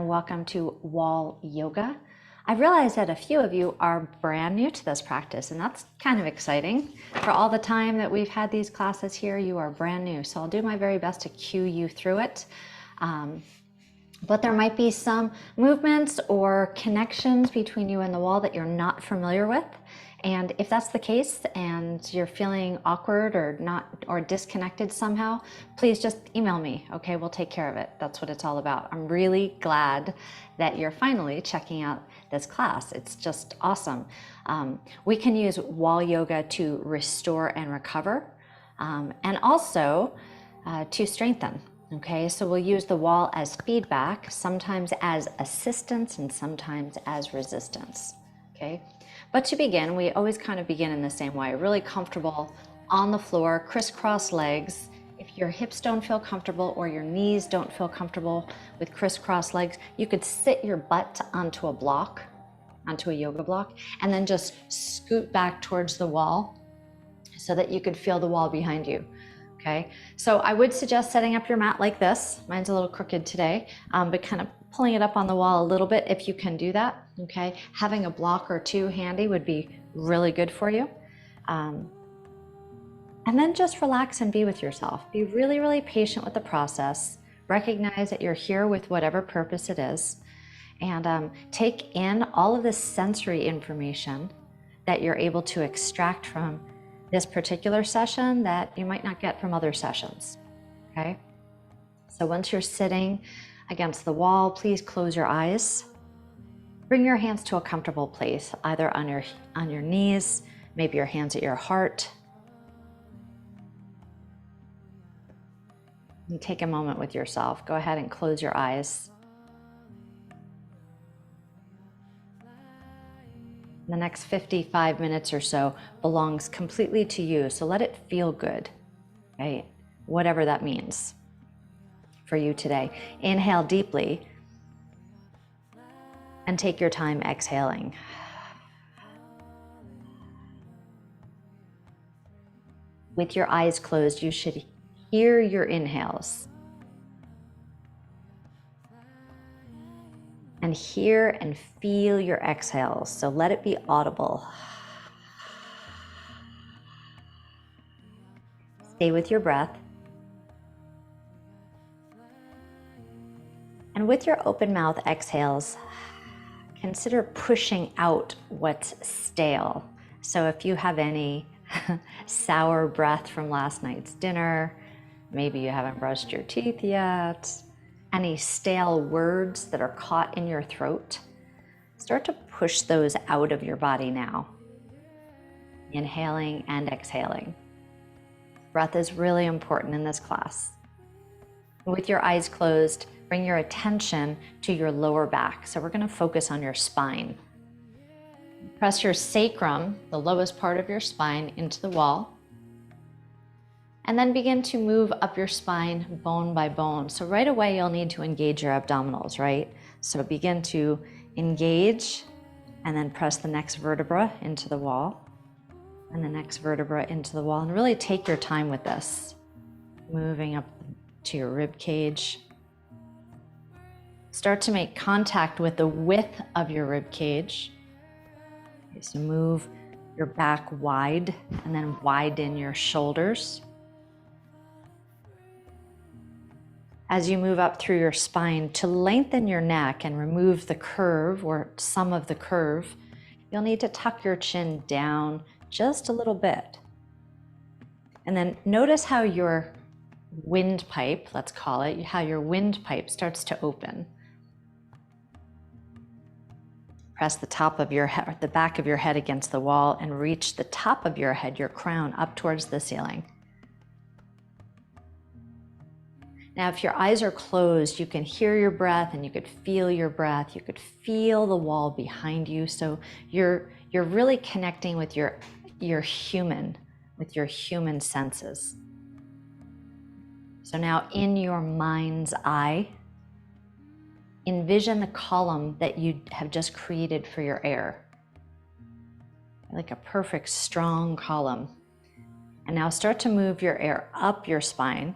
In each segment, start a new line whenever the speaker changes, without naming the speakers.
welcome to Wall Yoga. I realize that a few of you are brand new to this practice, and that's kind of exciting. For all the time that we've had these classes here, you are brand new, so I'll do my very best to cue you through it. But there might be some movements or connections between you and the wall that you're not familiar with. And if that's the case and you're feeling awkward or disconnected somehow, please just email me, okay? We'll take care of it. That's what it's all about. I'm really glad that you're finally checking out this class. It's just awesome. We can use wall yoga to restore and recover, and also to strengthen. Okay, so we'll use the wall as feedback, sometimes as assistance and sometimes as resistance, okay? But to begin, we always kind of begin in the same way, really comfortable on the floor, crisscross legs. If your hips don't feel comfortable or your knees don't feel comfortable with crisscross legs, you could sit your butt onto a block, onto a yoga block, and then just scoot back towards the wall so that you could feel the wall behind you. Okay, so I would suggest setting up your mat like this. Mine's a little crooked today, but kind of pulling it up on the wall a little bit if you can do that. Okay, having a block or two handy would be really good for you. And then just relax and be with yourself. Be really, really patient with the process. Recognize that you're here with whatever purpose it is. And take in all of this sensory information that you're able to extract from this particular session that you might not get from other sessions, okay? So once you're sitting against the wall, please close your eyes. Bring your hands to a comfortable place, either on your knees, maybe your hands at your heart. And take a moment with yourself. Go ahead and close your eyes. The next 55 minutes or so belongs completely to you, so let it feel good, right? Whatever that means for you today. Inhale deeply and take your time exhaling. With your eyes closed, you should hear your inhales and hear and feel your exhales. So let it be audible. Stay with your breath. And with your open mouth exhales, consider pushing out what's stale. So if you have any sour breath from last night's dinner, maybe you haven't brushed your teeth yet, any stale words that are caught in your throat, start to push those out of your body now. Inhaling and exhaling. Breath is really important in this class. With your eyes closed, bring your attention to your lower back. So we're going to focus on your spine. Press your sacrum, the lowest part of your spine, into the wall. And then begin to move up your spine bone by bone. So right away, you'll need to engage your abdominals, right? So begin to engage and then press the next vertebra into the wall and the next vertebra into the wall, and really take your time with this. Moving up to your rib cage. Start to make contact with the width of your rib cage. Okay, so move your back wide and then widen your shoulders. As you move up through your spine, to lengthen your neck and remove the curve or some of the curve, you'll need to tuck your chin down just a little bit. And then notice how your windpipe, let's call it, how your windpipe starts to open. Press the top of your head, the back of your head against the wall, and reach the top of your head, your crown, up towards the ceiling. Now, if your eyes are closed, you can hear your breath and you could feel your breath. You could feel the wall behind you. So you're really connecting with your human senses. So now in your mind's eye, envision the column that you have just created for your air. Like a perfect strong column. And now start to move your air up your spine.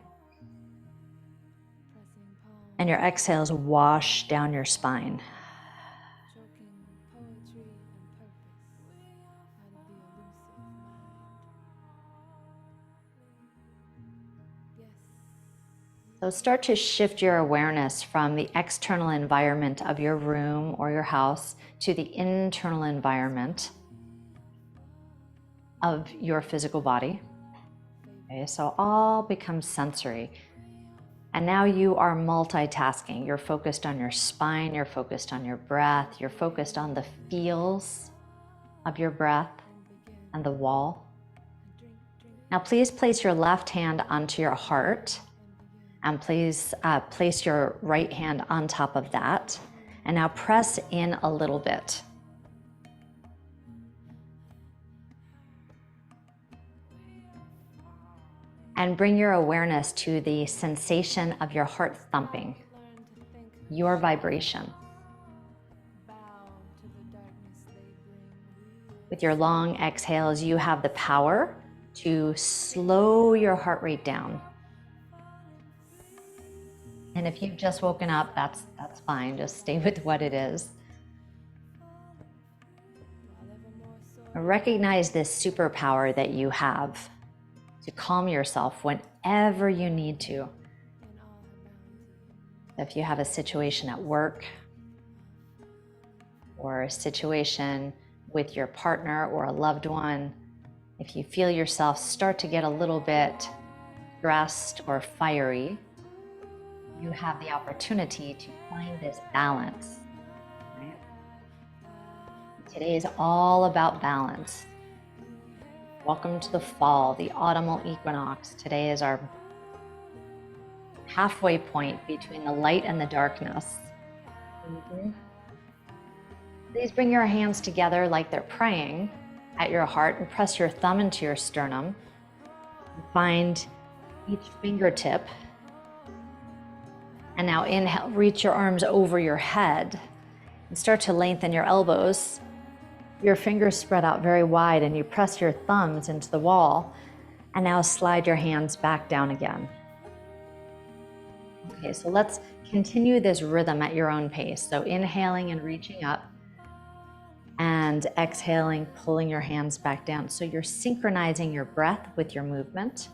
And your exhales wash down your spine. So start to shift your awareness from the external environment of your room or your house to the internal environment of your physical body. Okay, so all becomes sensory. And now you are multitasking. You're focused on your spine, you're focused on your breath, you're focused on the feels of your breath and the wall. Now please place your left hand onto your heart, and please place your right hand on top of that. And now press in a little bit. And bring your awareness to the sensation of your heart thumping, your vibration. With your long exhales, you have the power to slow your heart rate down. And if you've just woken up, that's fine. Just stay with what it is. Recognize this superpower that you have to calm yourself whenever you need to. If you have a situation at work or a situation with your partner or a loved one, if you feel yourself start to get a little bit stressed or fiery, you have the opportunity to find this balance. Right? Today is all about balance. Welcome to the fall, the autumnal equinox. Today is our halfway point between the light and the darkness. Please bring your hands together like they're praying at your heart and press your thumb into your sternum. Find each fingertip. And now inhale, reach your arms over your head and start to lengthen your elbows. Your fingers spread out very wide and you press your thumbs into the wall, and now slide your hands back down again. Okay, so let's continue this rhythm at your own pace. So inhaling and reaching up, and exhaling, pulling your hands back down. So you're synchronizing your breath with your movement.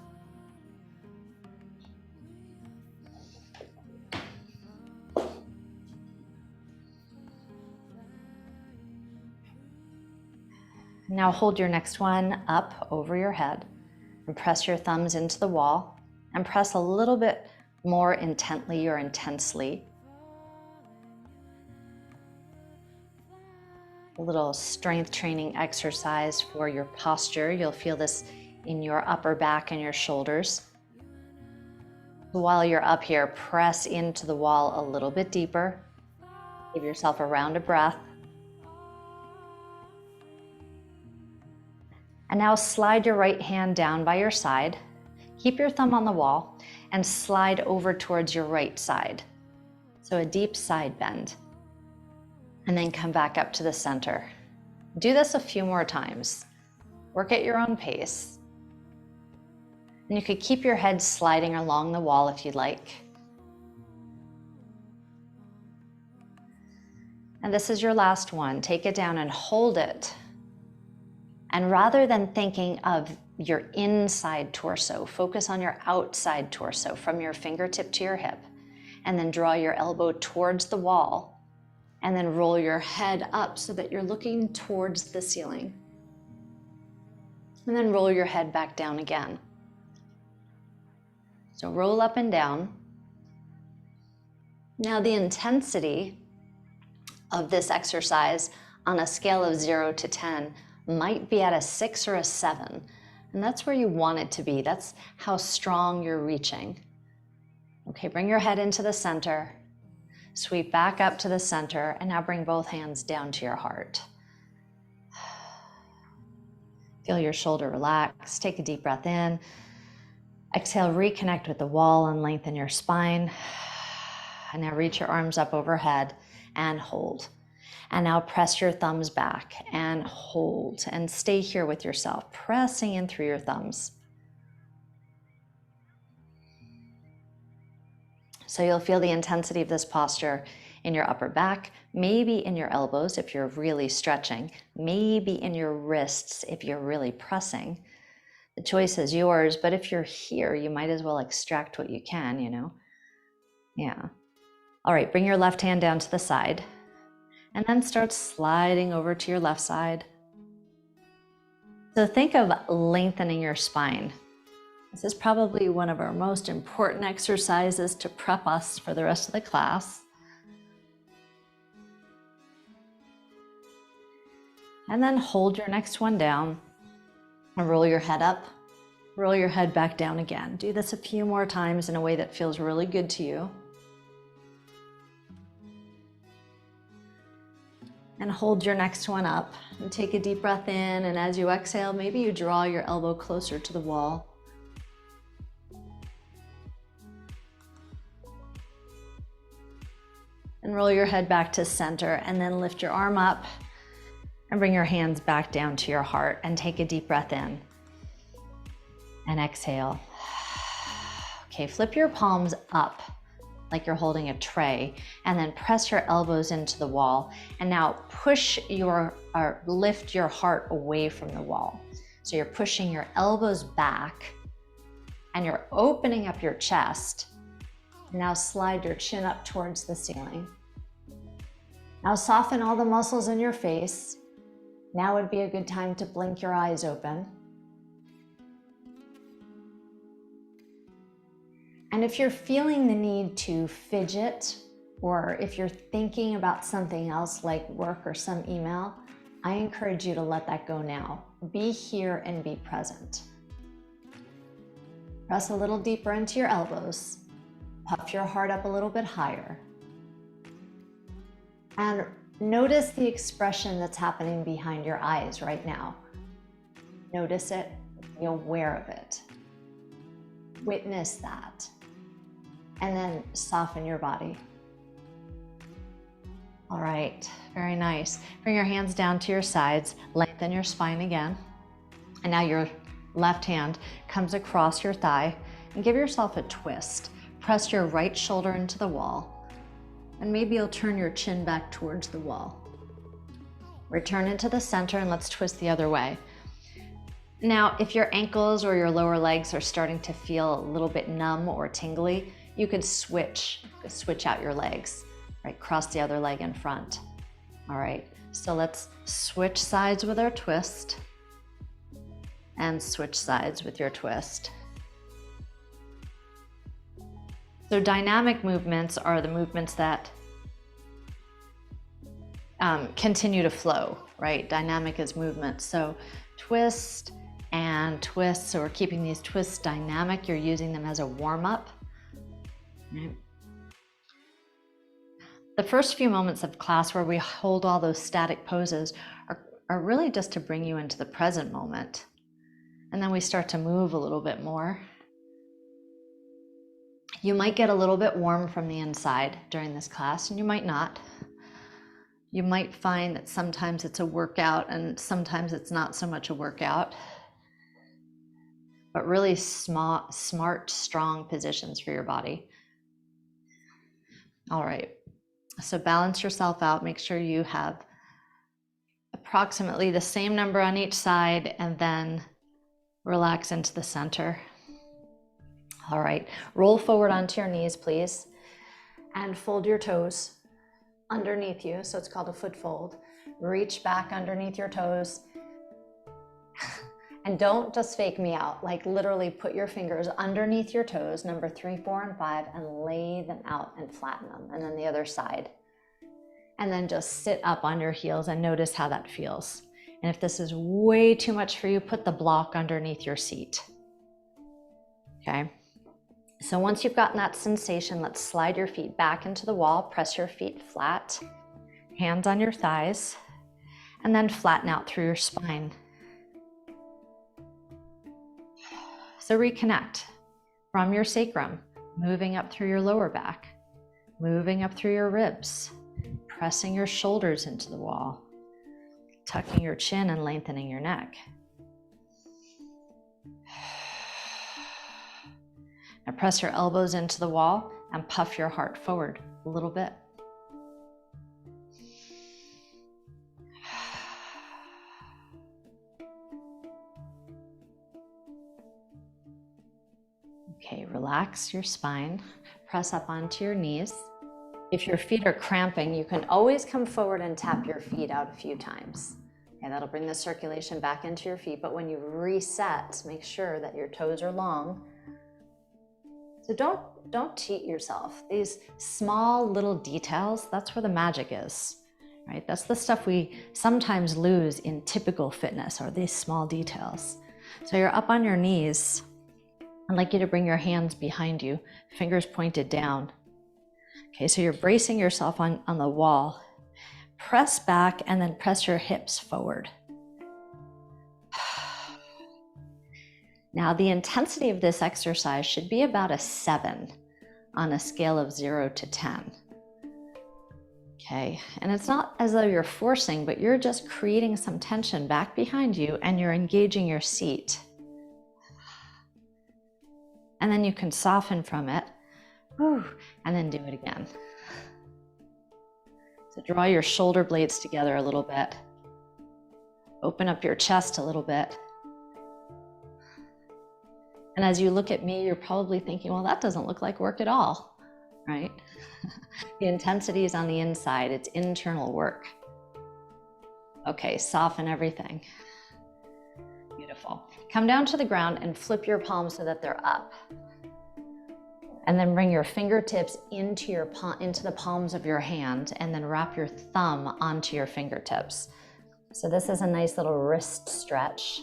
Now hold your next one up over your head and press your thumbs into the wall and press a little bit more intently or intensely. A little strength training exercise for your posture. You'll feel this in your upper back and your shoulders. While you're up here, press into the wall a little bit deeper. Give yourself a round of breath. And now slide your right hand down by your side. Keep your thumb on the wall and slide over towards your right side. So a deep side bend. And then come back up to the center. Do this a few more times. Work at your own pace. And you could keep your head sliding along the wall if you'd like. And this is your last one. Take it down and hold it. And rather than thinking of your inside torso, focus on your outside torso from your fingertip to your hip, and then draw your elbow towards the wall, and then roll your head up so that you're looking towards the ceiling. And then roll your head back down again. So roll up and down. Now the intensity of this exercise on a scale of 0 to 10 might be at a 6 or a 7. And that's where you want it to be. That's how strong you're reaching. Okay, bring your head into the center. Sweep back up to the center, and now bring both hands down to your heart. Feel your shoulder relax. Take a deep breath in. Exhale, reconnect with the wall and lengthen your spine. And now reach your arms up overhead and hold. And now press your thumbs back and hold, and stay here with yourself, pressing in through your thumbs. So you'll feel the intensity of this posture in your upper back, maybe in your elbows if you're really stretching, maybe in your wrists if you're really pressing. The choice is yours, but if you're here, you might as well extract what you can, you know? Yeah. All right, bring your left hand down to the side and then start sliding over to your left side. So think of lengthening your spine. This is probably one of our most important exercises to prep us for the rest of the class. And then hold your next one down and roll your head up, roll your head back down again. Do this a few more times in a way that feels really good to you. And hold your next one up and take a deep breath in, and as you exhale, maybe you draw your elbow closer to the wall. And roll your head back to center, and then lift your arm up and bring your hands back down to your heart and take a deep breath in and exhale. Okay, flip your palms up like you're holding a tray, and then press your elbows into the wall. And now lift your heart away from the wall. So you're pushing your elbows back and you're opening up your chest. Now slide your chin up towards the ceiling. Now soften all the muscles in your face. Now would be a good time to blink your eyes open. And if you're feeling the need to fidget, or if you're thinking about something else like work or some email, I encourage you to let that go now. Be here and be present. Press a little deeper into your elbows. Puff your heart up a little bit higher. And notice the expression that's happening behind your eyes right now. Notice it, be aware of it. Witness that. And then soften your body. All right, very nice. Bring your hands down to your sides, lengthen your spine again. And now your left hand comes across your thigh and give yourself a twist. Press your right shoulder into the wall, and maybe you'll turn your chin back towards the wall. Return into the center and let's twist the other way. Now, if your ankles or your lower legs are starting to feel a little bit numb or tingly, you could switch out your legs, right? Cross the other leg in front. All right, so let's switch sides with our twist and switch sides with your twist. So dynamic movements are the movements that continue to flow, right? Dynamic is movement. So twist and twist. So we're keeping these twists dynamic. You're using them as a warm-up. Right. The first few moments of class where we hold all those static poses are really just to bring you into the present moment. And then we start to move a little bit more. You might get a little bit warm from the inside during this class, and you might not. You might find that sometimes it's a workout and sometimes it's not so much a workout. But really smart, strong positions for your body. All right, so balance yourself out. Make sure you have approximately the same number on each side, and then relax into the center. All right, roll forward onto your knees, please, and fold your toes underneath you. So it's called a foot fold. Reach back underneath your toes. And don't just fake me out, like literally put your fingers underneath your toes, number 3, 4, and 5, and lay them out and flatten them. And then the other side. And then just sit up on your heels and notice how that feels. And if this is way too much for you, put the block underneath your seat. Okay. So once you've gotten that sensation, let's slide your feet back into the wall, press your feet flat, hands on your thighs, and then flatten out through your spine. So reconnect from your sacrum, moving up through your lower back, moving up through your ribs, pressing your shoulders into the wall, tucking your chin and lengthening your neck. Now press your elbows into the wall, and puff your heart forward a little bit. Okay, relax your spine, press up onto your knees. If your feet are cramping, you can always come forward and tap your feet out a few times. Okay, that'll bring the circulation back into your feet, but when you reset, make sure that your toes are long. So don't cheat yourself. These small little details, that's where the magic is, right? That's the stuff we sometimes lose in typical fitness, are these small details. So you're up on your knees. I'd like you to bring your hands behind you, fingers pointed down. Okay, so you're bracing yourself on the wall. Press back and then press your hips forward. Now, the intensity of this exercise should be about a 7 on a scale of 0 to 10. Okay, and it's not as though you're forcing, but you're just creating some tension back behind you and you're engaging your seat. And then you can soften from it, and then do it again. So draw your shoulder blades together a little bit. Open up your chest a little bit. And as you look at me, you're probably thinking, well, that doesn't look like work at all, right? The intensity is on the inside, it's internal work. Okay, soften everything. Beautiful. Come down to the ground and flip your palms so that they're up. And then bring your fingertips into the palms of your hand, and then wrap your thumb onto your fingertips. So this is a nice little wrist stretch.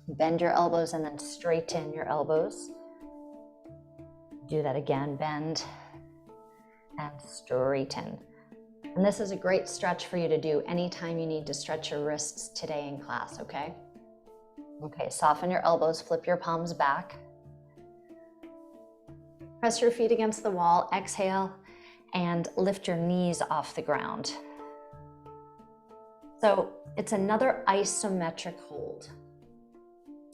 Bend your elbows and then straighten your elbows. Do that again, bend and straighten. And this is a great stretch for you to do anytime you need to stretch your wrists today in class, okay? Okay, soften your elbows, flip your palms back. Press your feet against the wall, exhale, and lift your knees off the ground. So it's another isometric hold.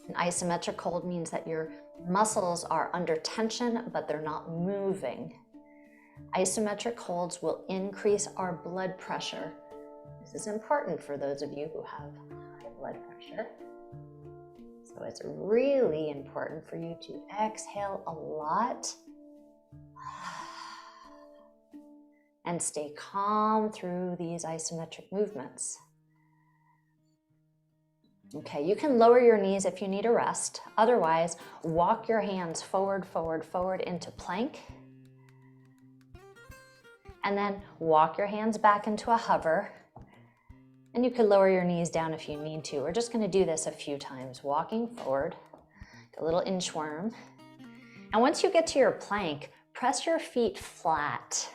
An isometric hold means that your muscles are under tension, but they're not moving. Isometric holds will increase our blood pressure. This is important for those of you who have high blood pressure. So it's really important for you to exhale a lot and stay calm through these isometric movements. Okay, you can lower your knees if you need a rest. Otherwise, walk your hands forward, forward, forward into plank. And then walk your hands back into a hover. And you could lower your knees down if you need to. We're just going to do this a few times. Walking forward, a little inchworm. And once you get to your plank, press your feet flat.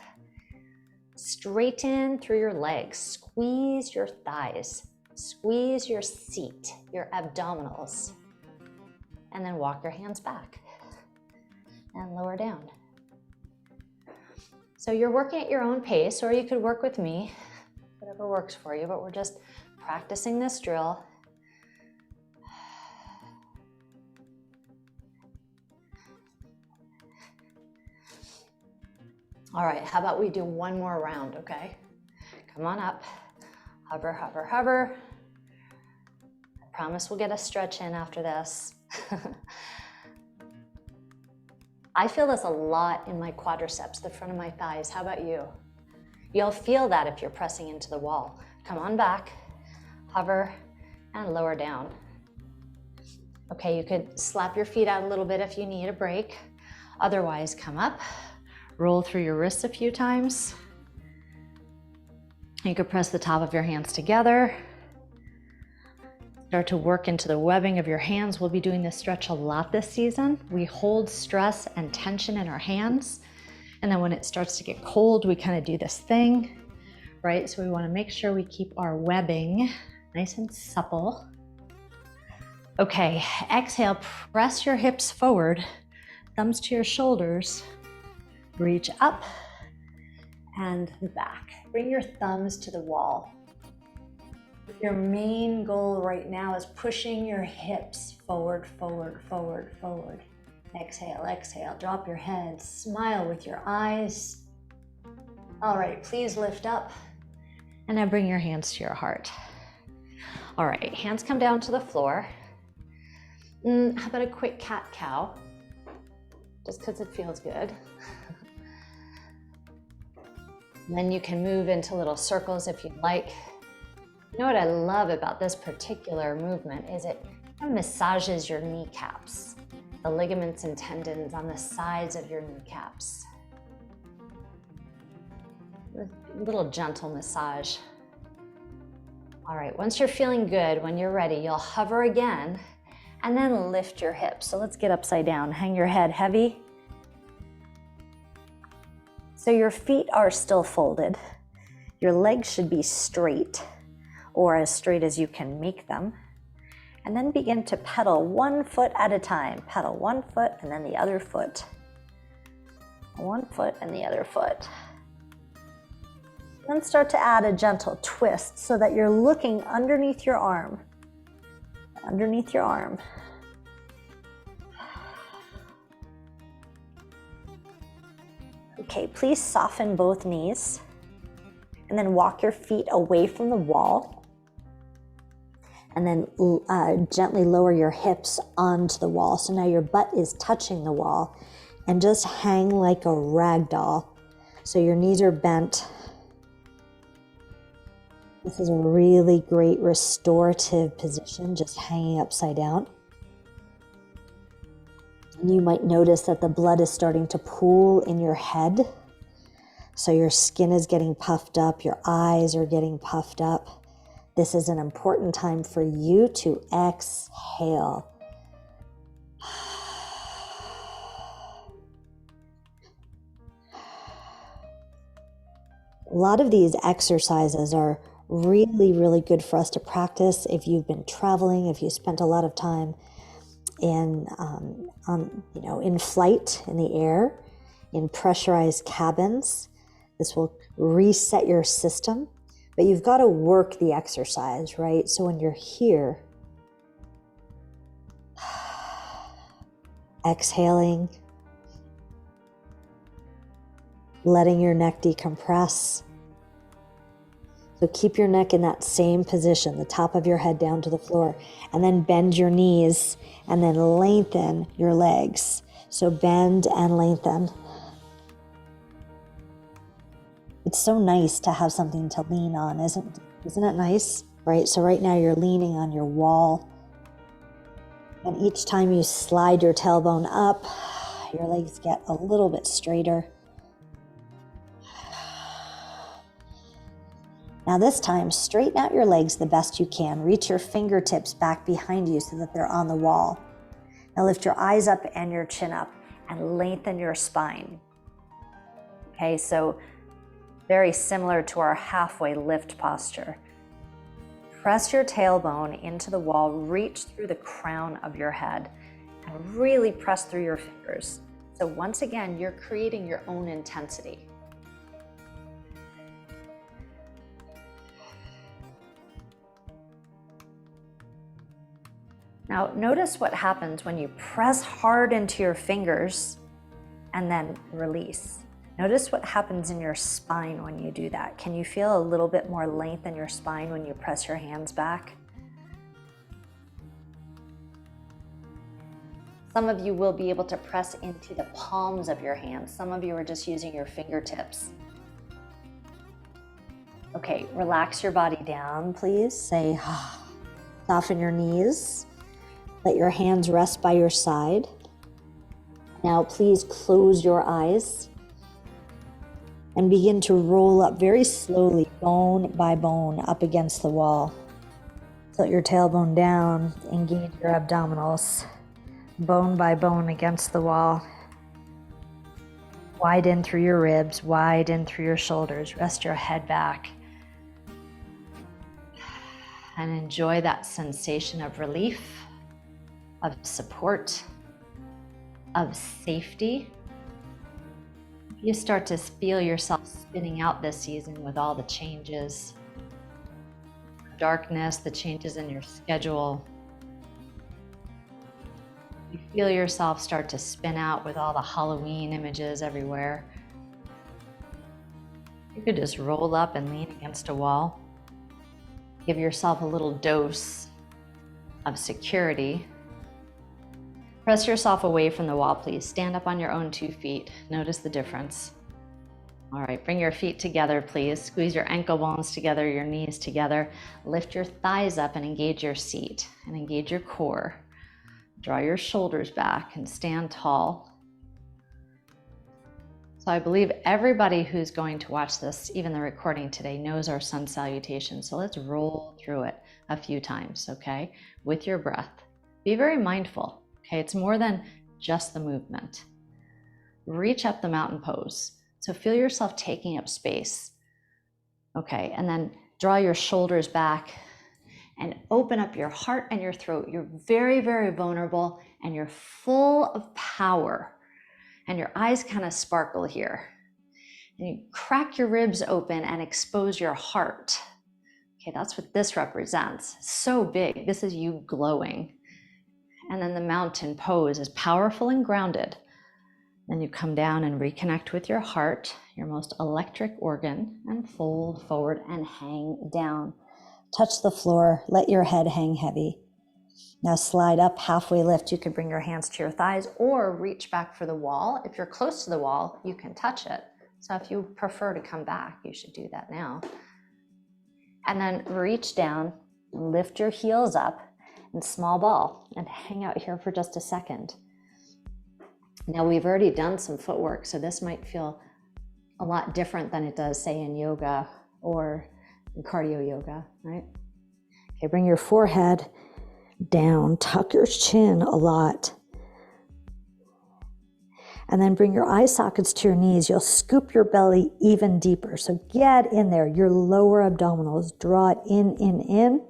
Straighten through your legs. Squeeze your thighs. Squeeze your seat, your abdominals. And then walk your hands back and lower down. So you're working at your own pace, or you could work with me, whatever works for you, but we're just practicing this drill. All right, how about we do one more round, okay? Come on up, hover, hover, hover. I promise we'll get a stretch in after this. I feel this a lot in my quadriceps, the front of my thighs. How about you? You'll feel that if you're pressing into the wall. Come on back, hover, and lower down. Okay, you could slap your feet out a little bit if you need a break. Otherwise, come up, roll through your wrists a few times. You could press the top of your hands together. Start to work into the webbing of your hands. We'll be doing this stretch a lot this season. We hold stress and tension in our hands. And then when it starts to get cold, we kind of do this thing, right? So we want to make sure we keep our webbing nice and supple. Okay, exhale, press your hips forward, thumbs to your shoulders, reach up and back. Bring your thumbs to the wall. Your main goal right now is pushing your hips forward, forward, forward, forward, Exhale, exhale, drop your head, smile with your eyes. All right, please lift up. And now bring your hands to your heart. All right, hands come down to the floor. How about a quick cat-cow? Just because it feels good. And then you can move into little circles if you'd like. You know what I love about this particular movement is it kind of massages your kneecaps, the ligaments and tendons on the sides of your kneecaps. A little gentle massage. All right, once you're feeling good, when you're ready, you'll hover again and then lift your hips. So let's get upside down. Hang your head heavy. So your feet are still folded. Your legs should be straight, or as straight as you can make them. And then begin to pedal 1 foot at a time. Pedal 1 foot and then the other foot. 1 foot and the other foot. Then start to add a gentle twist so that you're looking underneath your arm. Underneath your arm. Okay, please soften both knees and then walk your feet away from the wall and then gently lower your hips onto the wall. So now your butt is touching the wall and just hang like a rag doll. So your knees are bent. This is a really great restorative position, just hanging upside down. And you might notice that the blood is starting to pool in your head. So your skin is getting puffed up, your eyes are getting puffed up. This is an important time for you to exhale. A lot of these exercises are really, really good for us to practice if you've been traveling, if you spent a lot of time in flight, in the air, in pressurized cabins. This will reset your system, but you've got to work the exercise, right? So when you're here, exhaling, letting your neck decompress. So keep your neck in that same position, the top of your head down to the floor, and then bend your knees and then lengthen your legs. So bend and lengthen. It's so nice to have something to lean on, isn't it nice? Right? So right now you're leaning on your wall. And each time you slide your tailbone up, your legs get a little bit straighter. Now this time, straighten out your legs the best you can. Reach your fingertips back behind you so that they're on the wall. Now lift your eyes up and your chin up and lengthen your spine. Okay, so very similar to our halfway lift posture. Press your tailbone into the wall, reach through the crown of your head, and really press through your fingers. So once again, you're creating your own intensity. Now, notice what happens when you press hard into your fingers and then release. Notice what happens in your spine when you do that. Can you feel a little bit more length in your spine when you press your hands back? Some of you will be able to press into the palms of your hands. Some of you are just using your fingertips. Okay, relax your body down, please. Say, soften your knees. Let your hands rest by your side. Now please close your eyes and begin to roll up very slowly, bone by bone, up against the wall. Let your tailbone down, engage your abdominals, bone by bone against the wall. Wide in through your ribs, wide in through your shoulders. Rest your head back. And enjoy that sensation of relief, of support, of safety. You start to feel yourself spinning out this season with all the changes, darkness, the changes in your schedule. You feel yourself start to spin out with all the Halloween images everywhere. You could just roll up and lean against a wall. Give yourself a little dose of security. Press yourself away from the wall, please. Stand up on your own 2 feet. Notice the difference. All right, bring your feet together, please. Squeeze your ankle bones together, your knees together. Lift your thighs up and engage your seat and engage your core. Draw your shoulders back and stand tall. So I believe everybody who's going to watch this, even the recording today, knows our sun salutation. So let's roll through it a few times, okay? With your breath. Be very mindful, okay? It's more than just the movement. Reach up the mountain pose. So feel yourself taking up space. Okay, and then draw your shoulders back and open up your heart and your throat. You're very, very vulnerable and you're full of power. And your eyes kind of sparkle here. And you crack your ribs open and expose your heart. Okay, that's what this represents. So big. This is you glowing. And then the mountain pose is powerful and grounded. Then you come down and reconnect with your heart, your most electric organ, and fold forward and hang down. Touch the floor, let your head hang heavy. Now slide up, halfway lift. You can bring your hands to your thighs or reach back for the wall. If you're close to the wall, you can touch it. So if you prefer to come back, you should do that now. And then reach down, lift your heels up and small ball and hang out here for just a second. Now we've already done some footwork, so this might feel a lot different than it does, say, in yoga or in cardio yoga, right? Okay, bring your forehead down, tuck your chin a lot. And then bring your eye sockets to your knees. You'll scoop your belly even deeper. So get in there, your lower abdominals, draw it in.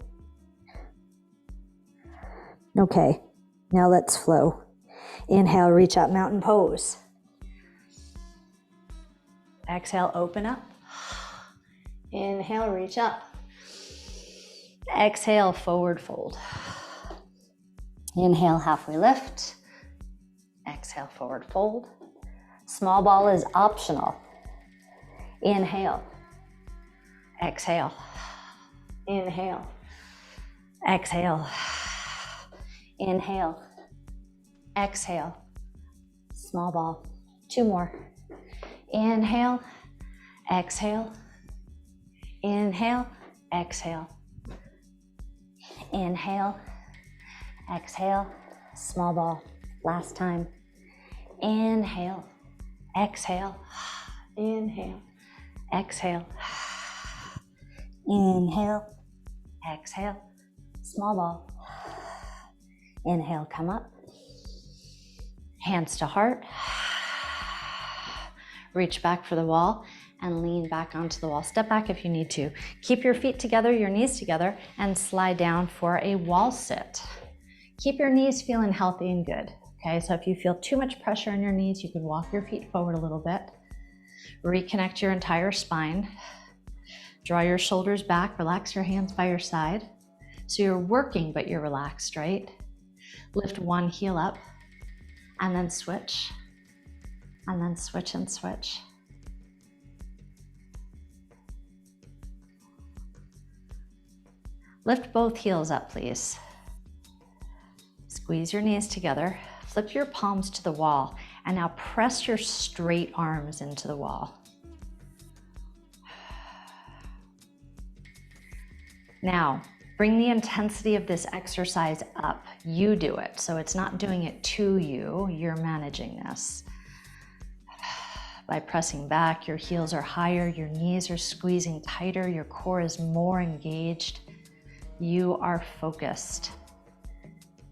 Okay, now let's flow. Inhale, reach up, mountain pose. Exhale, open up. Inhale, reach up. Exhale, forward fold. Inhale, halfway lift. Exhale, forward fold. Small ball is optional. Inhale. Exhale. Inhale. Exhale. Inhale. Exhale. Small ball. 2 more. Inhale. Exhale. Inhale. Exhale. Inhale. Exhale. Small ball. Last time. Inhale. Exhale. Inhale. Exhale. Inhale. Exhale. Small ball. Inhale, come up. Hands to heart. Reach back for the wall and lean back onto the wall. Step back if you need to. Keep your feet together, your knees together, and slide down for a wall sit. Keep your knees feeling healthy and good. Okay, so if you feel too much pressure on your knees, you can walk your feet forward a little bit. Reconnect your entire spine. Draw your shoulders back, relax your hands by your side. So you're working, but you're relaxed, right? Lift one heel up, and then switch, and then switch and switch. Lift both heels up, please. Squeeze your knees together, flip your palms to the wall, and now press your straight arms into the wall. Now, bring the intensity of this exercise up. You do it, so it's not doing it to you, you're managing this. By pressing back, your heels are higher, your knees are squeezing tighter, your core is more engaged. You are focused.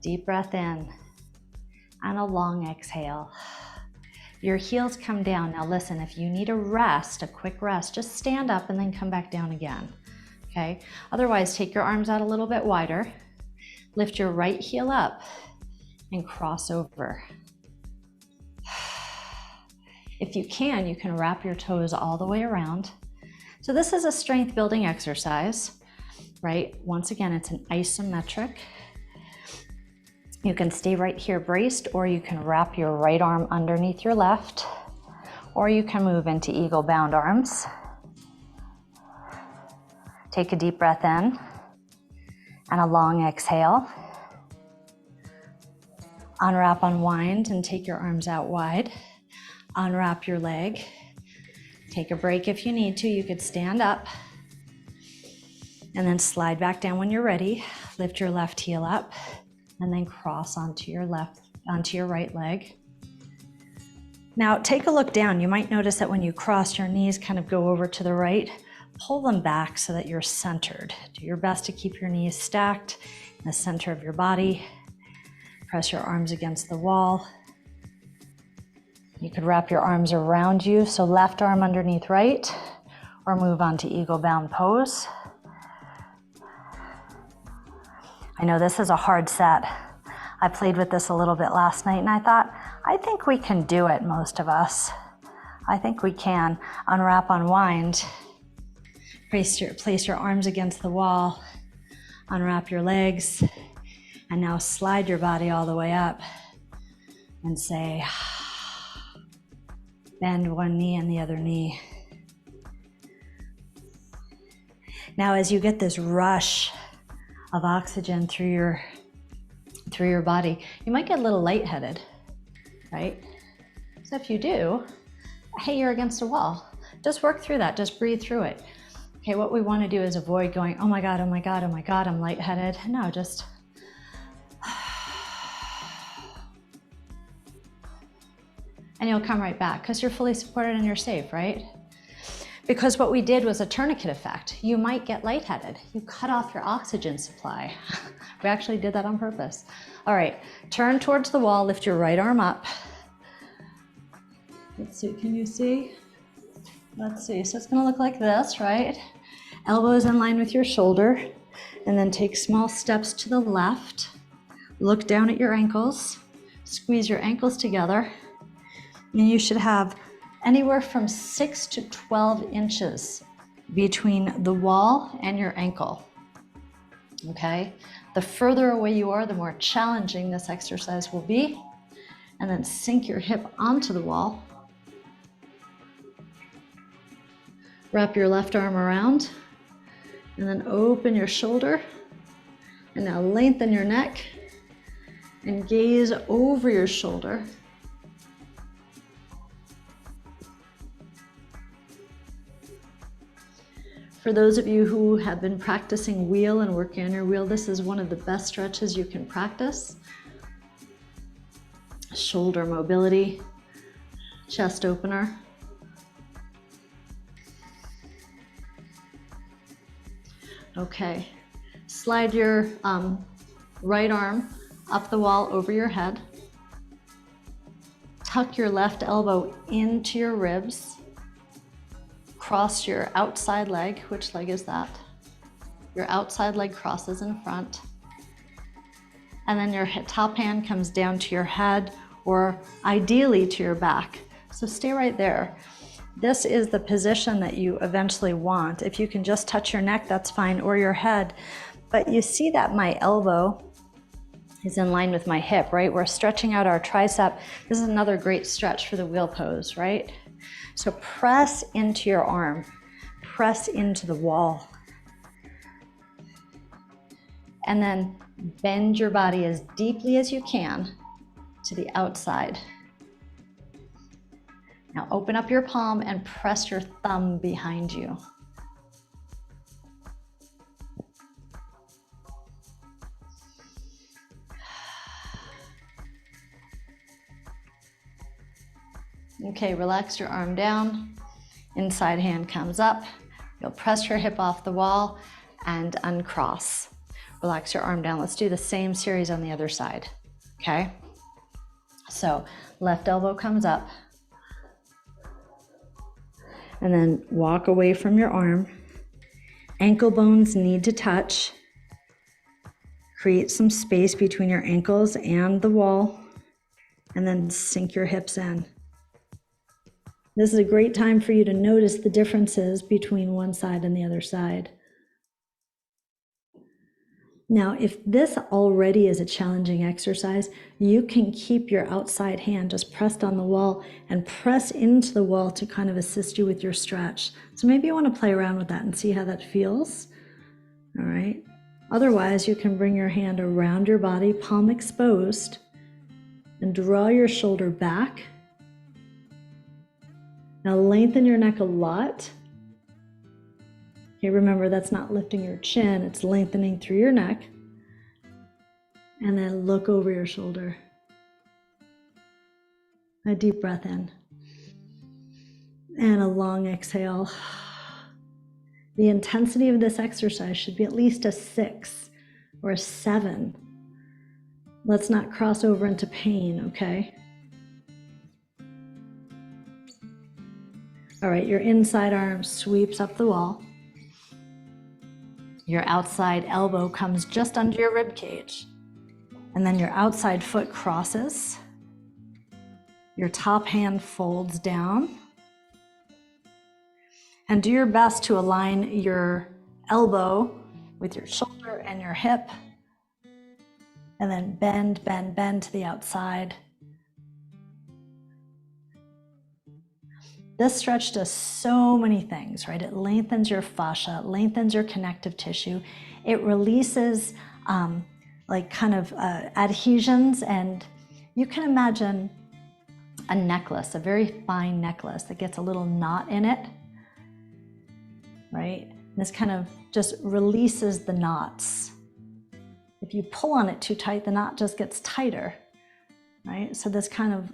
Deep breath in and a long exhale. Your heels come down. Now listen, if you need a rest, a quick rest, just stand up and then come back down again. Okay? Otherwise, take your arms out a little bit wider. Lift your right heel up and cross over. If you can wrap your toes all the way around. So this is a strength building exercise, right? Once again, it's an isometric. You can stay right here braced, or you can wrap your right arm underneath your left, or you can move into eagle bound arms. Take a deep breath in and a long exhale. Unwrap, unwind, and take your arms out wide. Unwrap your leg. Take a break if you need to. You could stand up and then slide back down when you're ready. Lift your left heel up and then cross onto your right leg. Now take a look down. You might notice that when you cross, your knees kind of go over to the right. Pull them back so that you're centered. Do your best to keep your knees stacked in the center of your body. Press your arms against the wall. You could wrap your arms around you, so left arm underneath right, or move on to eagle bound pose. I know this is a hard set. I played with this a little bit last night and I thought, I think we can do it, most of us. I think we can. Unwrap, unwind. Place your arms against the wall. Unwrap your legs. And now slide your body all the way up and say, bend one knee and the other knee. Now as you get this rush of oxygen through your body, you might get a little lightheaded, right? So if you do, hey, you're against a wall. Just work through that, just breathe through it. Okay, what we want to do is avoid going, oh my God, oh my God, oh my God, I'm lightheaded. No, just and you'll come right back because you're fully supported and you're safe, right? Because what we did was a tourniquet effect. You might get lightheaded. You cut off your oxygen supply. We actually did that on purpose. All right, turn towards the wall, lift your right arm up. Let's see, can you see? Let's see, so it's gonna look like this, right? Elbows in line with your shoulder, and then take small steps to the left. Look down at your ankles, squeeze your ankles together, and you should have anywhere from 6 to 12 inches between the wall and your ankle, okay? The further away you are, the more challenging this exercise will be. And then sink your hip onto the wall. Wrap your left arm around, and then open your shoulder. And now lengthen your neck and gaze over your shoulder. For those of you who have been practicing wheel and working on your wheel, this is one of the best stretches you can practice. Shoulder mobility, chest opener. Okay, slide your right arm up the wall over your head. Tuck your left elbow into your ribs. Cross your outside leg. Which leg is that? Your outside leg crosses in front. And then your top hand comes down to your head, or ideally to your back. So stay right there. This is the position that you eventually want. If you can just touch your neck, that's fine, or your head. But you see that my elbow is in line with my hip, right? We're stretching out our tricep. This is another great stretch for the wheel pose, right? So press into your arm, press into the wall. And then bend your body as deeply as you can to the outside. Now open up your palm and press your thumb behind you. Okay, relax your arm down. Inside hand comes up. You'll press your hip off the wall and uncross. Relax your arm down. Let's do the same series on the other side, okay? So left elbow comes up. And then walk away from your arm. Ankle bones need to touch. Create some space between your ankles and the wall. And then sink your hips in. This is a great time for you to notice the differences between one side and the other side.
Now, if this already is a challenging exercise, you can keep your outside hand just pressed on the wall and press into the wall to kind of assist you with your stretch. So maybe you want to play around with that and see how that feels. All right. Otherwise, you can bring your hand around your body, palm exposed, and draw your shoulder back. Now lengthen your neck a lot. Okay, remember that's not lifting your chin, it's lengthening through your neck. And then look over your shoulder. A deep breath in. And a long exhale. The intensity of this exercise should be at least a 6 or a 7. Let's not cross over into pain, okay? All right, your inside arm sweeps up the wall. Your outside elbow comes just under your rib cage. And then your outside foot crosses. Your top hand folds down. And do your best to align your elbow with your shoulder and your hip. And then bend, bend, bend to the outside. This stretch does so many things, right? It lengthens your fascia, it lengthens your connective tissue. It releases adhesions, and you can imagine a necklace, a very fine necklace that gets a little knot in it, right? This kind of just releases the knots. If you pull on it too tight, the knot just gets tighter, right? So this kind of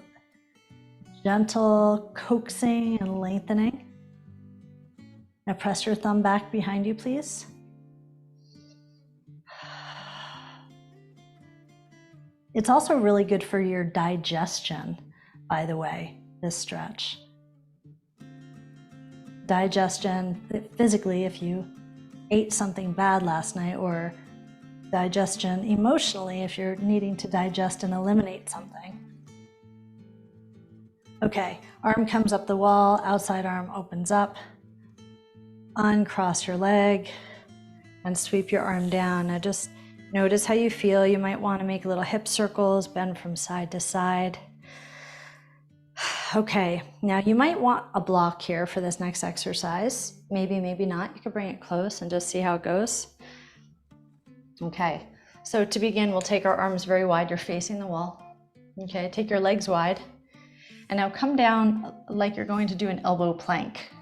gentle coaxing and lengthening. Now press your thumb back behind you, please. It's also really good for your digestion, by the way, this stretch. Digestion, physically, if you ate something bad last night, or digestion emotionally, if you're needing to digest and eliminate something. Okay, arm comes up the wall, outside arm opens up. Uncross your leg and sweep your arm down. Now just notice how you feel. You might want to make little hip circles, bend from side to side. Okay, now you might want a block here for this next exercise. Maybe, maybe not. You could bring it close and just see how it goes. Okay, so to begin, we'll take our arms very wide. You're facing the wall. Okay, take your legs wide. And now come down like you're going to do an elbow plank.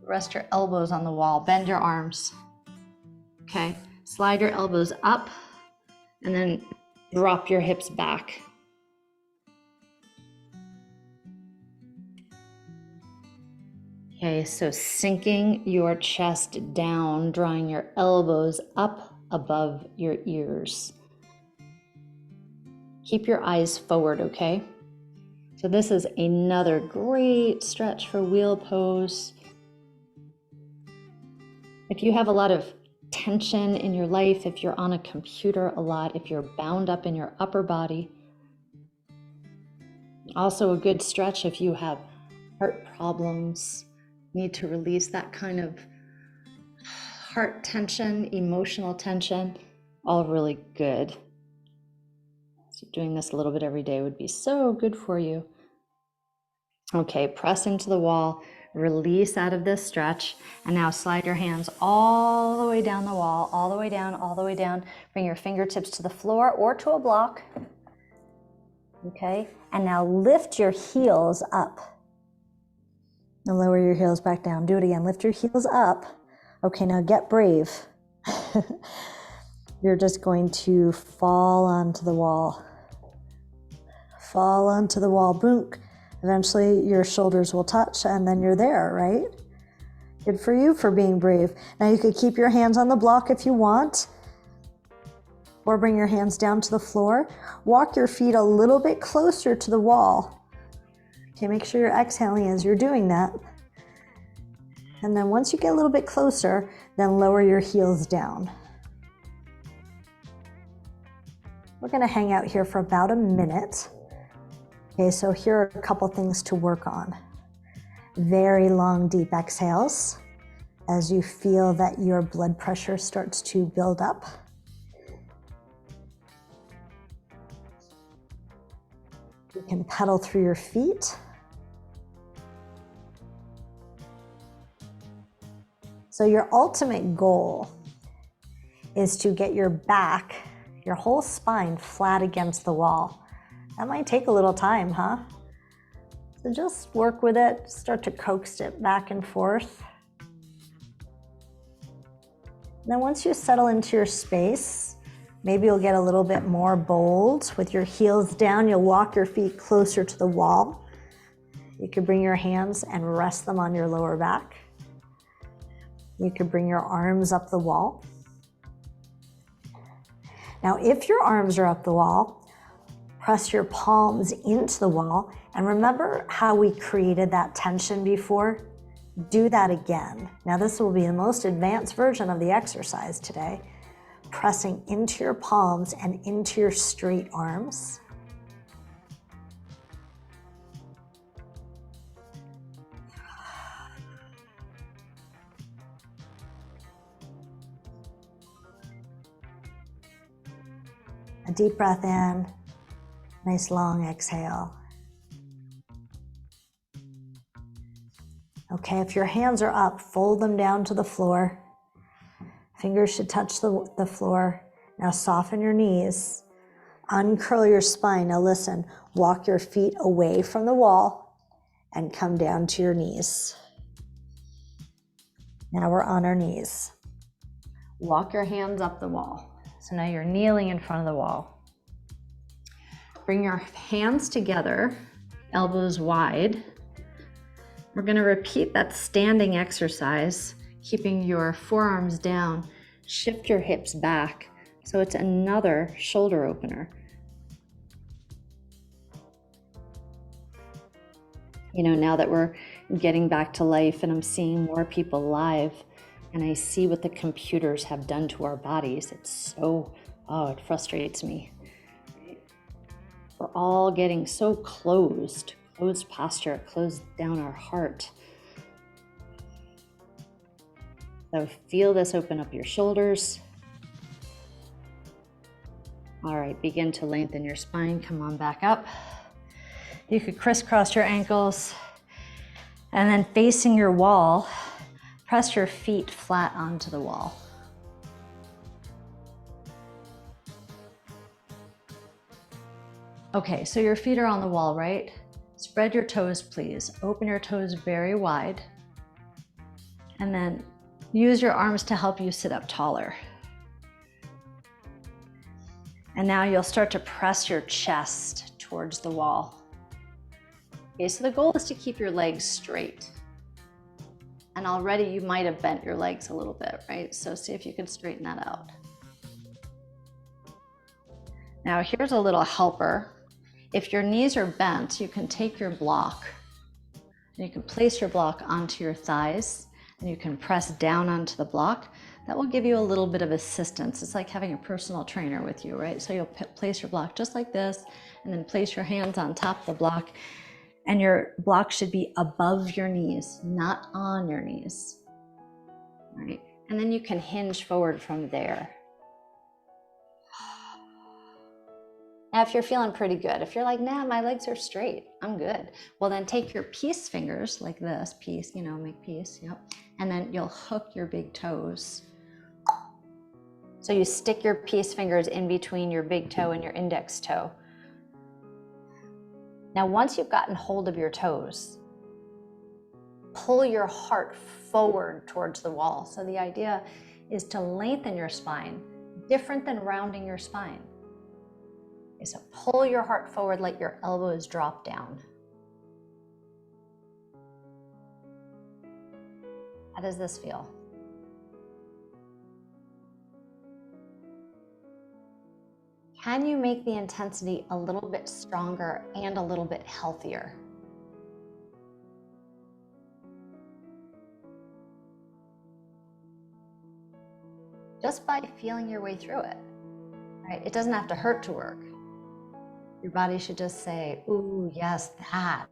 Rest your elbows on the wall, bend your arms. Okay, slide your elbows up and then drop your hips back. Okay, so sinking your chest down, drawing your elbows up above your ears. Keep your eyes forward, okay? So this is another great stretch for wheel pose. If you have a lot of tension in your life, if you're on a computer a lot, if you're bound up in your upper body, also a good stretch if you have heart problems, need to release that kind of heart tension, emotional tension, all really good. So doing this a little bit every day would be so good for you. Okay, press into the wall, release out of this stretch, and now slide your hands all the way down the wall, all the way down, all the way down. Bring your fingertips to the floor or to a block. Okay, and now lift your heels up. And lower your heels back down. Do it again, lift your heels up. Okay, now get brave. You're just going to fall onto the wall. Fall onto the wall, boom. Eventually your shoulders will touch and then you're there, right? Good for you for being brave. Now you could keep your hands on the block if you want, or bring your hands down to the floor. Walk your feet a little bit closer to the wall. Okay, make sure you're exhaling as you're doing that. And then once you get a little bit closer, then lower your heels down. We're gonna hang out here for about a minute. Okay, so here are a couple things to work on. Very long, deep exhales as you feel that your blood pressure starts to build up. You can pedal through your feet. So your ultimate goal is to get your back, your whole spine flat against the wall. That might take a little time, huh? So just work with it, start to coax it back and forth. Then once you settle into your space, maybe you'll get a little bit more bold. With your heels down, you'll walk your feet closer to the wall. You could bring your hands and rest them on your lower back. You could bring your arms up the wall. Now, if your arms are up the wall, press your palms into the wall. And remember how we created that tension before? Do that again. Now, this will be the most advanced version of the exercise today. Pressing into your palms and into your straight arms. A deep breath in, nice long exhale. Okay, if your hands are up, fold them down to the floor. Fingers should touch the floor. Now soften your knees, uncurl your spine. Now listen, walk your feet away from the wall and come down to your knees. Now we're on our knees. Walk your hands up the wall. So now you're kneeling in front of the wall. Bring your hands together, elbows wide. We're going to repeat that standing exercise, keeping your forearms down. Shift your hips back. So it's another shoulder opener. You know, now that we're getting back to life and I'm seeing more people live, and I see what the computers have done to our bodies, it's so, it frustrates me. We're all getting so closed posture, closed down our heart. So feel this open up your shoulders. All right, begin to lengthen your spine. Come on back up. You could crisscross your ankles and then facing your wall, press your feet flat onto the wall. Okay, so your feet are on the wall, right? Spread your toes, please. Open your toes very wide. And then use your arms to help you sit up taller. And now you'll start to press your chest towards the wall. Okay, so the goal is to keep your legs straight. And already you might have bent your legs a little bit, right? So see if you can straighten that out. Now here's a little helper. If your knees are bent, you can take your block and you can place your block onto your thighs and you can press down onto the block. That will give you a little bit of assistance. It's like having a personal trainer with you, right? So you'll place your block just like this and then place your hands on top of the block, and your block should be above your knees, not on your knees, right? And then you can hinge forward from there. Now, if you're feeling pretty good, if you're like, nah, my legs are straight, I'm good. Well, then take your peace fingers like this, peace, you know, make peace, yep. And then you'll hook your big toes. So you stick your peace fingers in between your big toe and your index toe. Now, once you've gotten hold of your toes, pull your heart forward towards the wall. So the idea is to lengthen your spine, different than rounding your spine. Okay, so pull your heart forward, let your elbows drop down. How does this feel? Can you make the intensity a little bit stronger and a little bit healthier? Just by feeling your way through it, right? It doesn't have to hurt to work. Your body should just say, ooh, yes, that,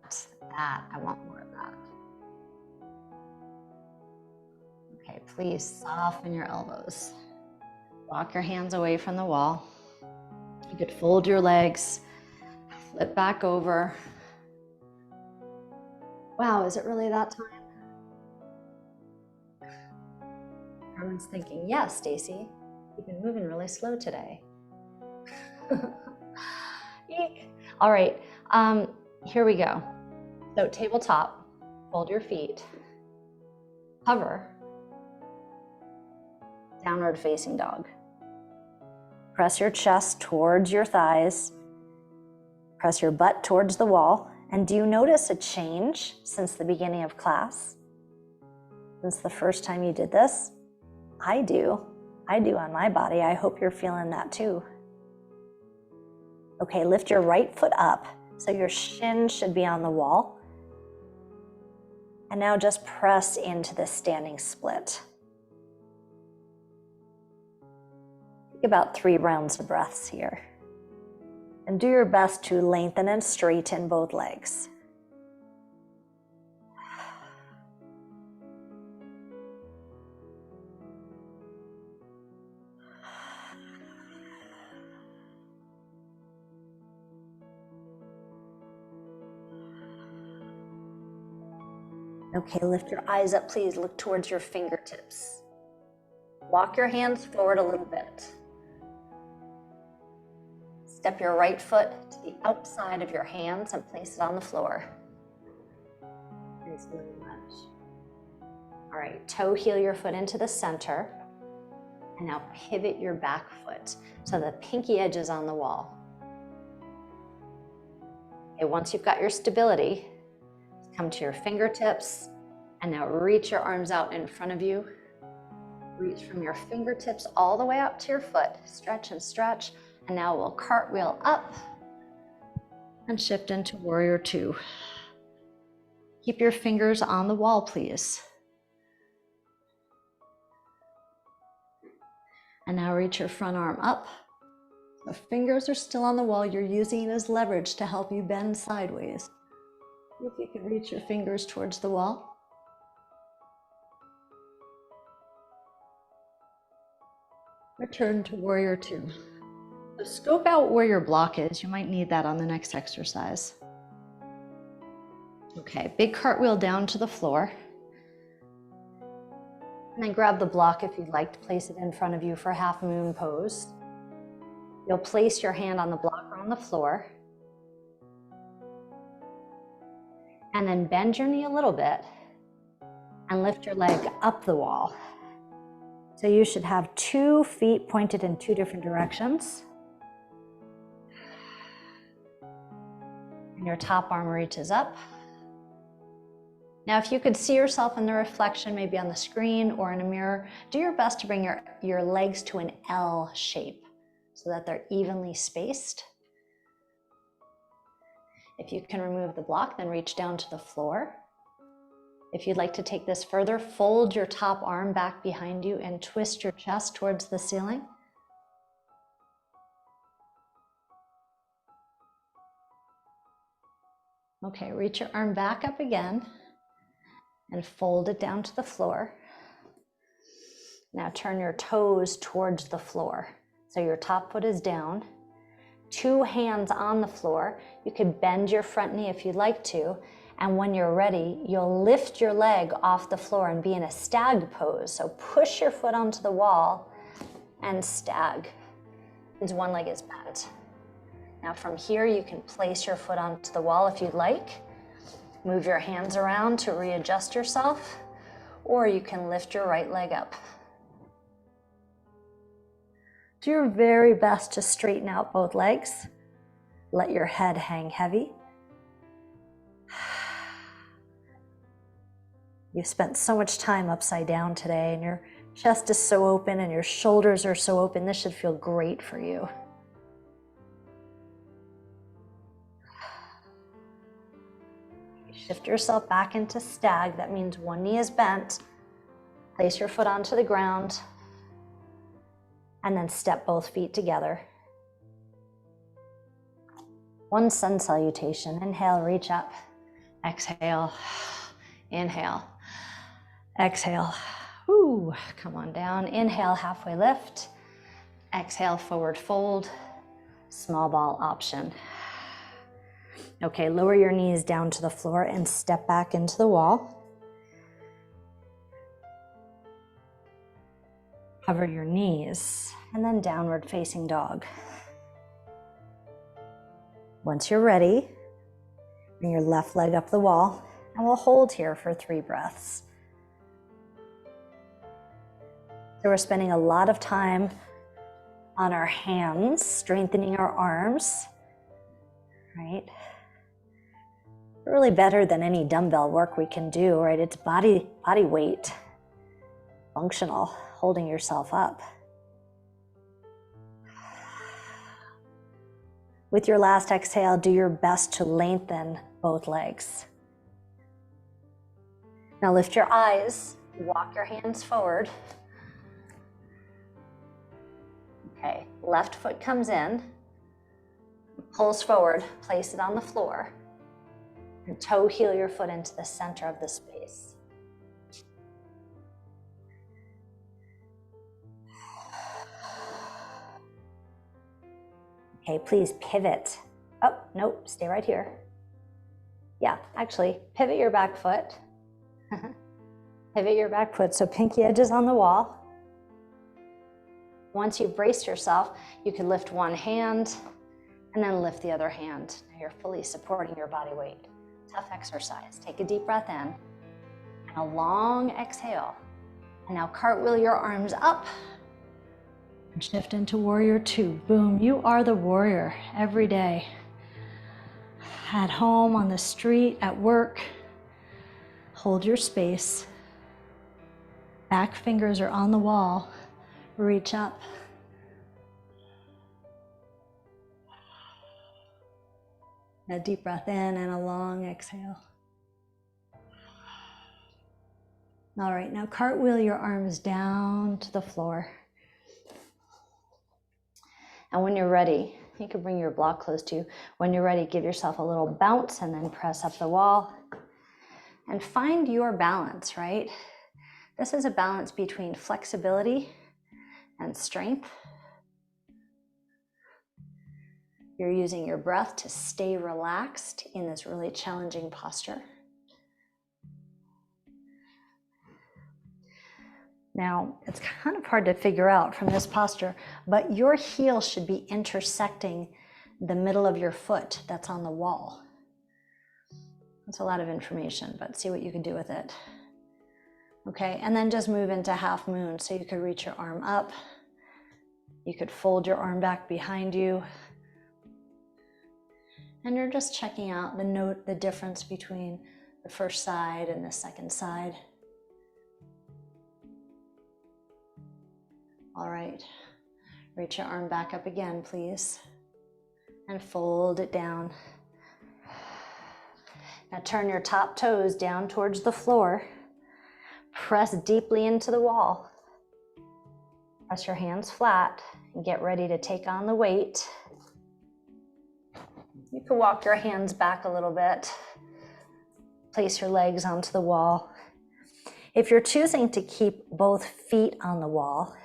I want more of that. Okay, please soften your elbows. Walk your hands away from the wall. You could fold your legs,
Flip back over. Wow, is it really that time? Carmen's thinking, yes, Stacey, you've been moving really slow today. Eek. All right, here we go. So tabletop, fold your feet, hover, downward facing dog. Press your chest towards your thighs, press your butt towards the wall. And do you notice a change since the beginning of class? Since the first time you did this? I do on my body. I hope you're feeling that too. Okay, lift your right foot up so your shin should be on the wall. And now just press into this standing split. Take about 3 rounds of breaths here. And do your best to lengthen and straighten both legs. Okay, lift your eyes up, please. Look towards your fingertips. Walk your hands forward a little bit. Step your right foot to the outside of your hands and place it on the floor. Nice little lunge. All right, toe heel your foot into the center. And now pivot your back foot so the pinky edge is on the wall. Okay, once you've got your stability, come to your fingertips and now reach your arms out in front of you. Reach from your fingertips all the way up to your foot. Stretch and stretch. And now we'll cartwheel up and shift into Warrior Two. Keep your fingers on the wall, please. And now reach your front arm up. The fingers are still on the wall. You're using it as leverage to help you bend sideways. If you can reach your fingers towards the wall. Return to Warrior Two. So scope out where your block is. You might need that on the next exercise. Okay, big cartwheel down to the floor. And then grab the block if you'd like to place it in front of you for half moon pose. You'll place your hand on the block or on the floor. And then bend your knee a little bit and lift your leg up the wall. So you should have 2 feet pointed in 2 different directions. And your top arm reaches up. Now, if you could see yourself in the reflection, maybe on the screen or in a mirror, do your best to bring your legs to an L shape so that they're evenly spaced. If you can remove the block, then reach down to the floor. If you'd like to take this further, fold your top arm back behind you and twist your chest towards the ceiling. Okay, reach your arm back up again and fold it down to the floor. Now turn your toes towards the floor. So your top foot is down, 2 hands on the floor. You could bend your front knee if you'd like to. And when you're ready, you'll lift your leg off the floor and be in a stag pose. So push your foot onto the wall and stag. Means one leg is bent. Now from here, you can place your foot onto the wall if you'd like. Move your hands around to readjust yourself, or you can lift your right leg up. Do your very best to straighten out both legs. Let your head hang heavy. You've spent so much time upside down today, and your chest is so open and your shoulders are so open. This should feel great for you. Shift yourself back into stag. That means one knee is bent. Place your foot onto the ground and then step both feet together. One sun salutation. Inhale, reach up. Exhale. Inhale. Exhale. Woo. Come on down. Inhale, halfway lift. Exhale, forward fold. Small ball option.
Okay, lower your knees down to the floor and step back into the wall. Cover your knees and then downward facing dog. Once you're ready, bring your left leg up the wall and we'll hold here for 3 breaths. So we're spending a lot of time on our hands, strengthening our arms, right? Really better than any dumbbell work we can do, right? It's body weight, functional, holding yourself up. With your last exhale, do your best to lengthen both legs. Now lift your eyes, walk your hands forward. Okay, left foot comes in, pulls forward, place it on the floor, and toe heel your foot into the center of the space. Okay, please pivot. Oh, nope, stay right here. Yeah, actually, pivot your back foot. Pivot your back foot so pinky edge is on the wall. Once you've braced yourself, you can lift one hand and then lift the other hand. Now you're fully supporting your body weight. Tough exercise. Take a deep breath in and a long exhale. And now cartwheel your arms up and shift into warrior 2. Boom, you are the warrior every day. At home, on the street, at work. Hold your space. Back fingers are on the wall. Reach up. A deep breath in and a long exhale. All right, now cartwheel your arms down to the floor. And when you're ready, you can bring your block close to you. When you're ready, give yourself a little bounce and then press up the wall. And find your balance, right? This is a balance between flexibility and strength. You're using your breath to stay relaxed in this really challenging posture. Now, it's kind of hard to figure out from this posture, but your heel should be intersecting the middle of your foot that's on the wall. That's a lot of information, but see what you can do with it. Okay, and then just move into half moon. So you could reach your arm up. You could fold your arm back behind you. And you're just checking out the difference between the first side and the second side. All right, reach your arm back up again, please. And fold it down. Now turn your top toes down towards the floor. Press deeply into the wall. Press your hands flat and get ready to take on the weight. You can walk your hands back a little bit. Place your legs onto the wall. If you're choosing to keep both feet on the wall,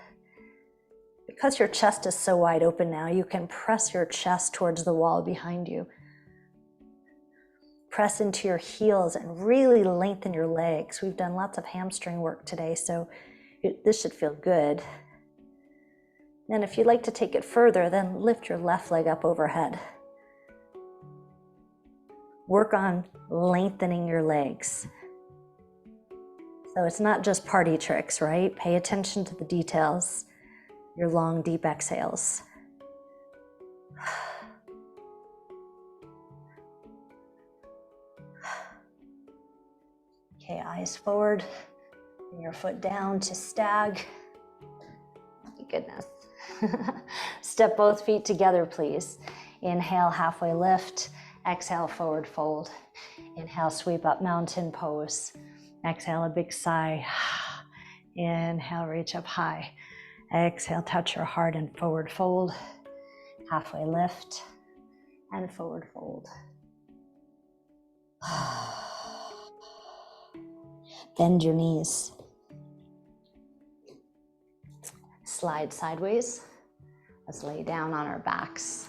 because your chest is so wide open now, you can press your chest towards the wall behind you. Press into your heels and really lengthen your legs. We've done lots of hamstring work today, so this should feel good. And if you'd like to take it further, then lift your left leg up overhead. Work on lengthening your legs. So it's not just party tricks, right? Pay attention to the details. Your long, deep exhales. Okay, eyes forward. Bring your foot down to stag. My goodness. Step both feet together, please. Inhale, halfway lift. Exhale, forward fold. Inhale, sweep up, mountain pose. Exhale, a big sigh. Inhale, reach up high. Exhale, touch your heart and forward fold. Halfway lift and forward fold. Bend your knees. Slide sideways. Let's lay down on our backs.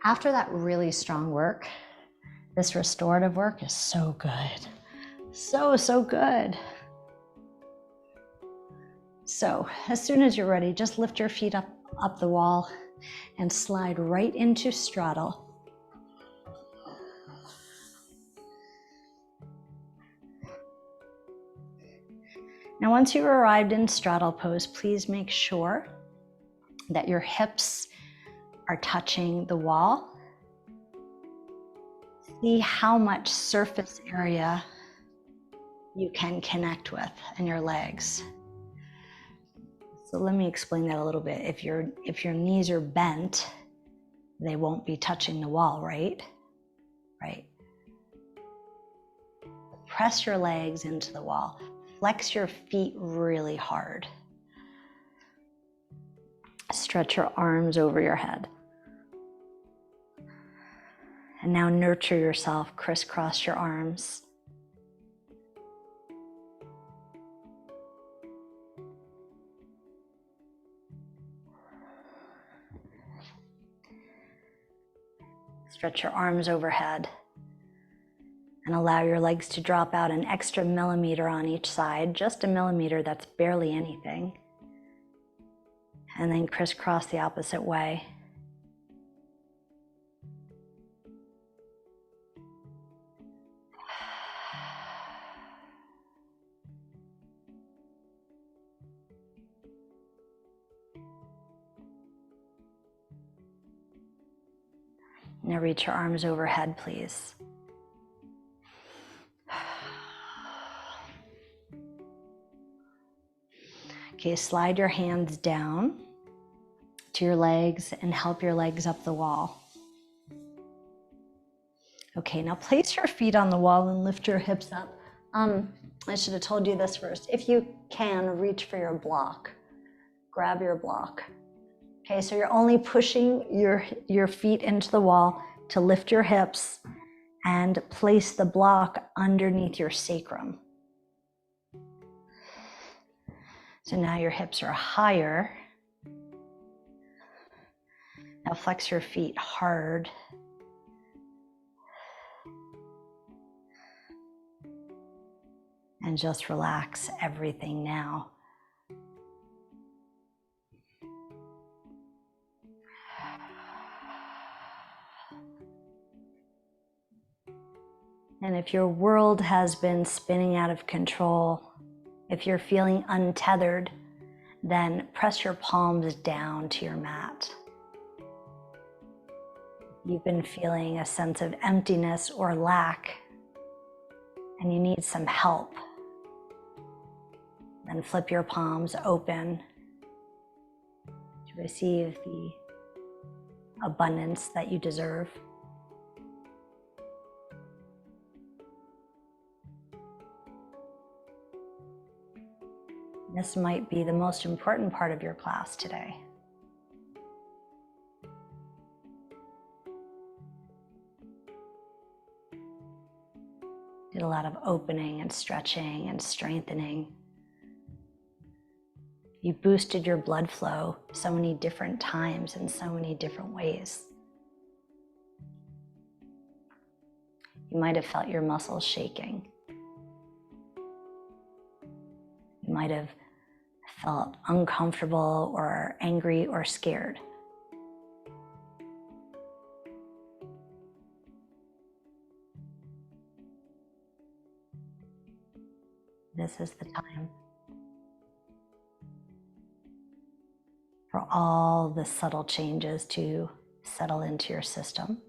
After that really strong work, this restorative work is so good. So good. So as soon as you're ready, just lift your feet up the wall and slide right into straddle. Now, once you've arrived in straddle pose, please make sure that your hips are touching the wall. See how much surface area you can connect with in your legs. So let me explain that a little bit. If your knees are bent, they won't be touching the wall, right? Right. Press your legs into the wall. Flex your feet really hard. Stretch your arms over your head. And now nurture yourself. Crisscross your arms. Stretch your arms overhead. And allow your legs to drop out an extra millimeter on each side, just a millimeter, that's barely anything. And then crisscross the opposite way. Now reach your arms overhead, please. Okay, slide your hands down to your legs and help your legs up the wall. Okay, now place your feet on the wall and lift your hips up. I should have told you this first. If you can, reach for your block. Grab your block. Okay, so you're only pushing your feet into the wall to lift your hips and place the block underneath your sacrum. So now your hips are higher. Now flex your feet hard. And just relax everything now. And if your world has been spinning out of control, if you're feeling untethered, then press your palms down to your mat. You've been feeling a sense of emptiness or lack, and you need some help. Then flip your palms open to receive the abundance that you deserve. This might be the most important part of your class today. Did a lot of opening and stretching and strengthening. You boosted your blood flow so many different times in so many different ways. You might have felt your muscles shaking. You might have felt uncomfortable or angry or scared. This is the time for all the subtle changes to settle into your system.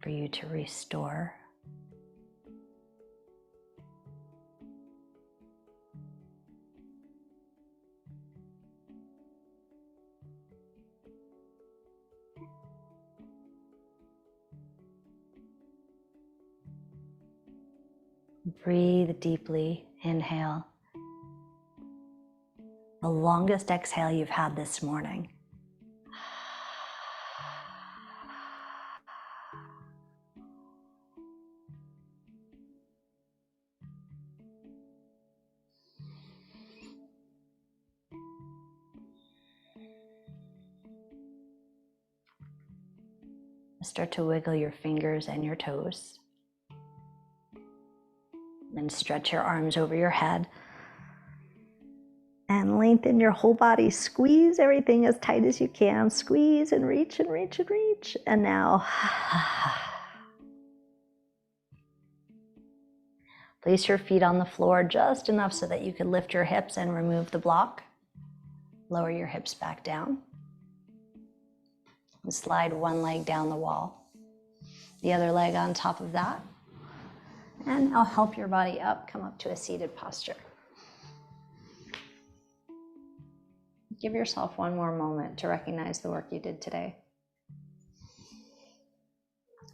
For you to restore. Breathe deeply, inhale. The longest exhale you've had this morning. start to wiggle your fingers and your toes. Then stretch your arms over your head. And lengthen your whole body. Squeeze everything as tight as you can. Squeeze and reach and reach and reach. And now, place your feet on the floor just enough so that you can lift your hips and remove the block. Lower your hips back down. And slide one leg down the wall. The other leg on top of that. And I'll help your body up. Come up to a seated posture. Give yourself one more moment to recognize the work you did today.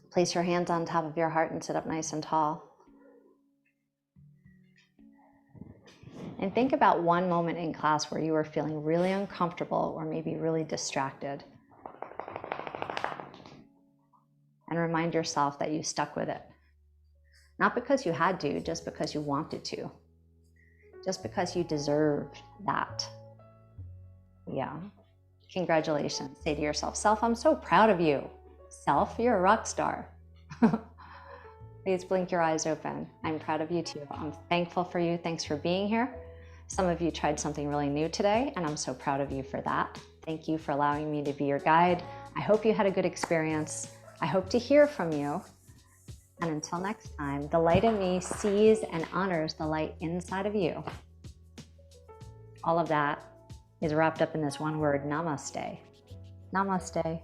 Place your hands on top of your heart and sit up nice and tall. And think about one moment in class where you were feeling really uncomfortable or maybe really distracted. And remind yourself that you stuck with it. Not because you had to, just because you wanted to. Just because you deserved that. Yeah. Congratulations. Say to yourself, self, I'm so proud of you. Self, you're a rock star. Please blink your eyes open. I'm proud of you too. I'm thankful for you. Thanks for being here. Some of you tried something really new today, and I'm so proud of you for that. Thank you for allowing me to be your guide. I hope you had a good experience. I hope to hear from you. And until next time, the light in me sees and honors the light inside of you. All of that is wrapped up in this one word, namaste. Namaste.